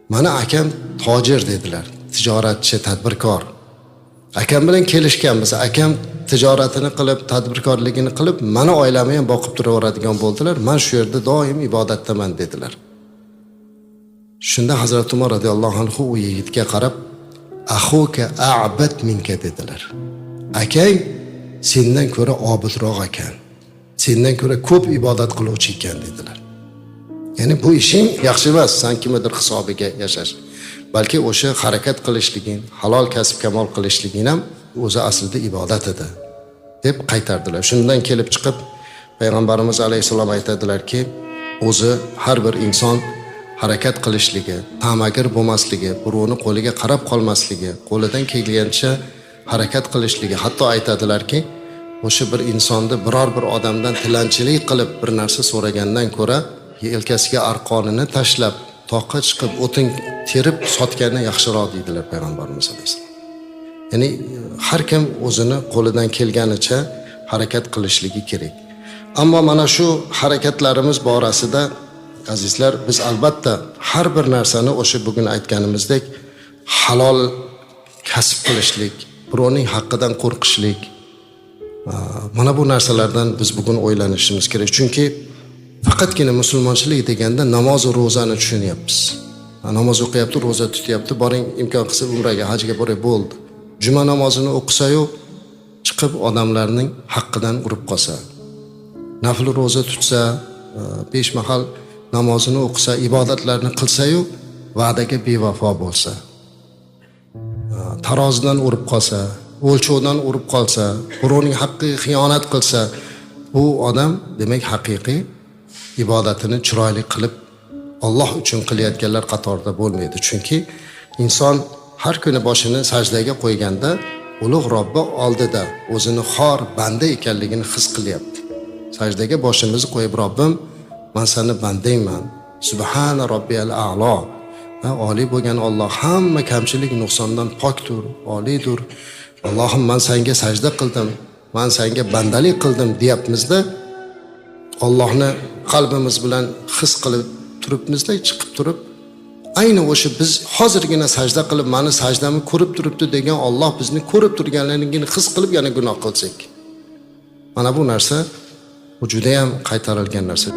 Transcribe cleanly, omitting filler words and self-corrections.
Mana akam tojir dedilar, tijoratchi, tadbirkor. Akam bilan kelishganmiz. Akam tijoratini qilib, tadbirkorligini qilib, mana oilamni ham boqib turaveradigan bo'ldilar. Men shu yerda doim ibodatdaman dedilar. Shunda Hazrat Umar radhiyallohu anhu u yigitga qarab, "Axuka a'bad minka" dedilar. Akang sendan ko'ra obidroq ekan. Sendan ko'ra ko'p ibodat qiluvchi ekan dedilar. Ya'ni bu ishing yaxshi emas, sen kimdir hisobiga yashash. Balki o'sha harakat qilishliging, halol kasb kamol qilishliging ham o'zi aslida ibodat edi deb qaytardilar. Shundan kelib chiqib payg'ambarimiz alayhisalom aytadilarki, o'zi har bir inson harakat qilishligi, tamagir bo'lmasligi, birovni qo'liga qarab qolmasligi, qo'lidan kelgancha harakat qilishligi, hatto aytadilarki, o'sha bir insonni biror bir odamdan tilanchilik qilib bir narsa so'ragandan ko'ra yelkasiga arqonini tashlab, toqqa chiqib o'tin terib sotgani yaxshiroq deydilar payg'ambarimiz alayhisalom. Ya'ni har kim o'zini qo'lidan kelganicha harakat qilishligi kerak. Ammo mana shu harakatlarimiz borasida azizlar, biz albatta har bir narsani o'sha bugun aytganimizdek halol kasb qilishlik, birovning haqqidan qo'rqishlik, mana bu narsalardan biz bugun o'ylanishimiz kerak. Chunki faqatgina musulmonchilik deganda namoz va ro'zani tushunyapmiz. Namoz o'qiyapti, ro'za tutyapti, boring imkon qilsa umraga, hajga boray bo'ldi. Juma namozini o'qisa-yu chiqib odamlarning haqqidan urib qolsa, nafl ro'za tutsa, 5 mahal namozini o'qisa, ibodatlarni qilsa-yu va'daga bevafo bo'lsa, tarozidan urib qolsa, o'lchovdan urib qolsa, birovning haqqiga xiyonat qilsa, bu odam demak haqiqiy ibodatini chiroyli qilib Alloh uchun qilayotganlar qatorida bo'lmaydi. Chunki inson har kuni boshini sajdaga qo'yganda ulug' Robbi oldida o'zini xor banda ekanligini his qilyapti. Sajdaga boshimizni qo'yib, Robbim, men seni bandangman. Subhana robbiyal a'lo. Oliy bo'lgan Alloh hamma kamchilik nuqsondan pokdir, oliydir. Allohim, men senga sajda qildim, men senga bandalik qildim deyapmizda, Allohni qalbimiz bilan his qilib turibmizda, chiqib turib, ayni o'sha biz hozirgina sajda qilib, meni sajdamni ko'rib turibdi degan Alloh bizni ko'rib turganligini his qilib yana gunoh qilsak. Mana bu narsa bu juda ham qaytarilgan narsa.